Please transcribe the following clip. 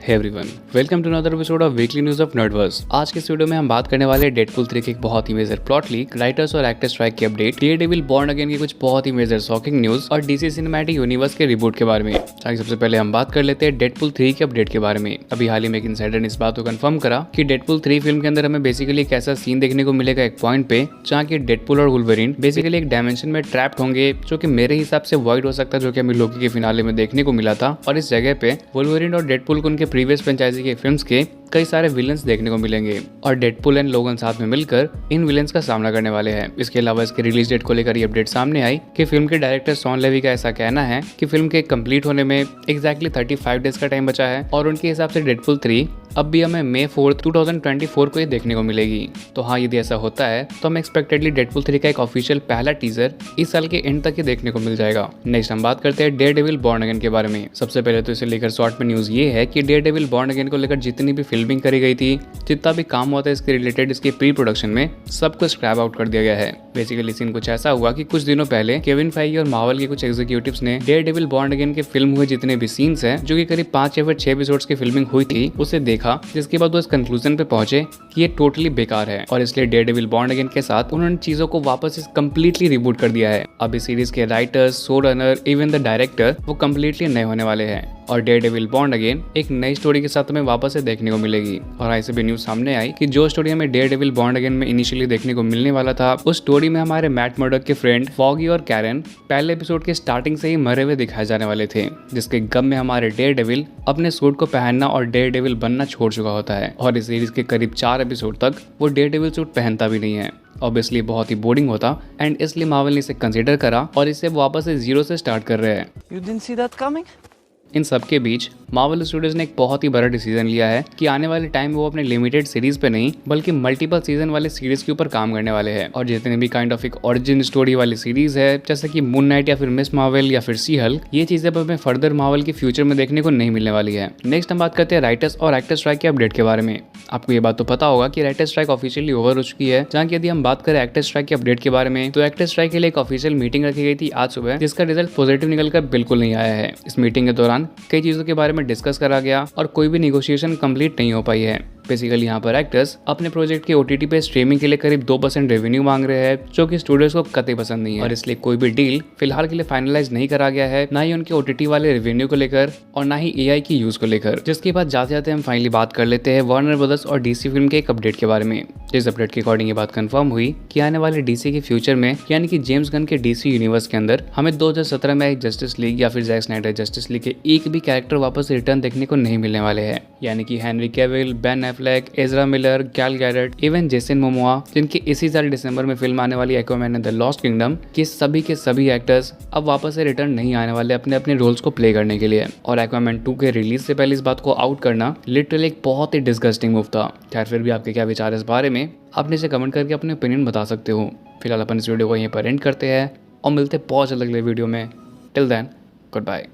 Hey everyone, welcome to another episode of weekly news of Nerdverse. आज के इस video में हम बात करने वाले हैं डेडपूल 3 के एक बहुत ही मेजर प्लॉट लीक, राइटर्स और एक्टर स्ट्राइक की अपडेट, डेयरडेविल बॉर्न अगेन की कुछ बहुत ही मेजर शॉकिंग न्यूज और डीसी सिनेमैटिक यूनिवर्स के रिबूट के बारे में। सबसे पहले हम बात कर लेते हैं डेडपूल 3 के अपडेट के बारे में। अभी हाल ही में एक इनसाइडर ने इस बात को कंफर्म करा कि डेडपूल 3 फिल्म के अंदर हमें बेसिकली एक ऐसा सीन देखने को मिलेगा एक पॉइंट पे जहाँ की डेडपूल और वुल्वरीन बेसिकली एक डायमेंशन में ट्रैप्ड होंगे, जो कि मेरे हिसाब से वॉइड हो सकता है, जो कि हमें लोकी के फिनाले में देखने को मिला था। और इस जगह पे वुल्वरीन और डेडपूल को उनके प्रीवियस फ्रेंचाइजी के फिल्म्स के कई सारे विलन्स देखने को मिलेंगे और डेडपूल एंड लोगन साथ में मिलकर इन विलन्स का सामना करने वाले हैं। इसके अलावा इसके रिलीज डेट को लेकर ये अपडेट सामने आई कि फिल्म के डायरेक्टर शॉन लेवी का ऐसा कहना है कि फिल्म के कंप्लीट होने में एग्जैक्टली 35 डेज का टाइम बचा है और उनके हिसाब से डेडपूल 3 अब भी हमें May 4, 2024 को ये देखने को मिलेगी। तो हाँ, यदि ऐसा होता है तो हमें एक्सपेक्टेडली डेडपूल 3 का एक ऑफिशियल पहला टीजर इस साल के एंड तक ही देखने को मिल जाएगा। नेक्स्ट हम बात करते हैं डेयरडेविल बॉर्न अगेन के बारे में। सबसे पहले तो इसे लेकर शॉर्ट में न्यूज ये है कि डेयरडेविल बॉर्न अगेन को लेकर जितनी भी फिल्मिंग करी गई थी, जितना भी काम हुआ था इसके रिलेटेड इसके प्री प्रोडक्शन में, सब कुछ स्क्रैप आउट कर दिया गया है। बेसिकली सीन कुछ ऐसा हुआ कि कुछ दिनों पहले केविन फाइगी और मार्वल के कुछ एग्जीक्यूटिव्स ने डेयरडेविल बॉर्न अगेन के फिल्म हुए जितने भी सीन्स हैं, जो कि करीब 5 या फिर 6 एपिसोड्स की फिल्मिंग हुई थी, उसे देखा, जिसके बाद वो इस कंक्लूजन पे पहुंचे कि ये टोटली बेकार है और इसलिए डेयरडेविल बॉर्न अगेन के साथ उन्होंने चीजों को वापस कंप्लीटली रिबूट कर दिया है। अब इस सीरीज के writers, show runner, even the director वो कंप्लीटली नए होने वाले हैं और डेयरडेविल बॉर्न अगेन एक नई स्टोरी के साथ हमें वापस से देखने को मिलेगी। और ऐसे भी न्यूज सामने आई कि जो स्टोरी हमें डेयरडेविल बॉर्न अगेन में इनिशियली देखने को मिलने वाला था, उस स्टोरी में हमारे मैट मर्डॉक के फ्रेंड फॉगी और कैरन पहले एपिसोड के स्टार्टिंग से ही मरे हुए दिखाए जाने वाले थे, जिसके गम में हमारे डेयरडेविल अपने सूट को पहनना और डेयरडेविल बनना छोड़ चुका होता है और इस सीरीज के करीब 4 एपिसोड तक वो डेयरडेविल सूट पहनता भी नहीं है। ऑब्वियसली बहुत ही बोरिंग होता एंड इसलिए मार्वल ने इसे कंसीडर करा और इसे वापस से जीरो से स्टार्ट कर रहे हैं। You didn't see that coming? इन सब के बीच मार्वल स्टूडियोज ने एक बहुत ही बड़ा डिसीजन लिया है कि आने वाले टाइम में वो अपने लिमिटेड सीरीज पे नहीं बल्कि मल्टीपल सीजन वाले सीरीज के ऊपर काम करने वाले हैं। और जितने भी काइंड ऑफ एक ओरिजिन स्टोरी वाली सीरीज है, जैसे कि मून नाइट या फिर मिस मार्वल या फिर सी हल्क, ये चीजें अब हमें फर्दर मार्वल के फ्यूचर में देखने को नहीं मिलने वाली है। नेक्स्ट हम बात करते हैं राइटर्स और एक्टर स्ट्राइक के अपडेट के बारे में। आपको ये बात तो पता होगा कि राइटर स्ट्राइक ऑफिशियली ओवर हो चुकी है। जहाँ की यदि हम बात करें एक्टर स्ट्राइक के अपडेट के बारे में, तो एक्टर स्ट्राइक के लिए एक ऑफिशियल मीटिंग रखी गई थी आज सुबह, जिसका रिजल्ट पॉजिटिव निकलकर बिल्कुल नहीं आया है। इस मीटिंग के दौरान कई चीजों के बारे में डिस्कस करा गया और कोई भी निगोशिएशन कंप्लीट नहीं हो पाई है। बेसिकली यहाँ पर एक्टर्स अपने प्रोजेक्ट के ओटीटी पे स्ट्रीमिंग के लिए करीब 2% रेवेन्यू मांग रहे हैं, जो कि स्टूडियोज को कतई पसंद नहीं है और इसलिए कोई भी डील फिलहाल के लिए फाइनलाइज नहीं करा गया है, ना ही उनके ओटीटी वाले रेवेन्यू को लेकर और ना ही एआई की यूज को लेकर। जिसके बाद जाते जाते हम फाइनली बात कर लेते हैं वार्नर ब्रदर्स और डीसी फिल्म के एक अपडेट के बारे में। इस अपडेट के अकॉर्डिंग ये बात कंफर्म हुई कि आने वाले डीसी के फ्यूचर में, यानी कि जेम्स गन के डीसी यूनिवर्स के अंदर, हमें 2017 में एक जस्टिस लीग या फिर जैक स्नाइडर जस्टिस लीग के एक भी कैरेक्टर वापस रिटर्न देखने को नहीं मिलने वाले हैं। यानी कि Henry Cavill, Ben Affleck, Ezra Miller, गैल गैरेट, इवन जेसन मोमोआ, जिनकी इसी साल दिसंबर में फिल्म आने वाली Aquaman and the lost kingdom, के सभी एक्टर्स अब वापस से रिटर्न नहीं आने वाले अपने अपने रोल्स को प्ले करने के लिए। और एक्वामैन 2 के रिलीज से पहले इस बात को आउट करना लिटरली एक बहुत ही डिस्गस्टिंग मूव था। खैर, फिर भी आपके क्या विचार इस बारे में, आप नीचे कमेंट करके अपने ओपिनियन बता सकते हो। फिलहाल अपन इस वीडियो को यहीं पर एंड करते हैं और मिलते बहुत जल्द अगले वीडियो में। Till then, good bye.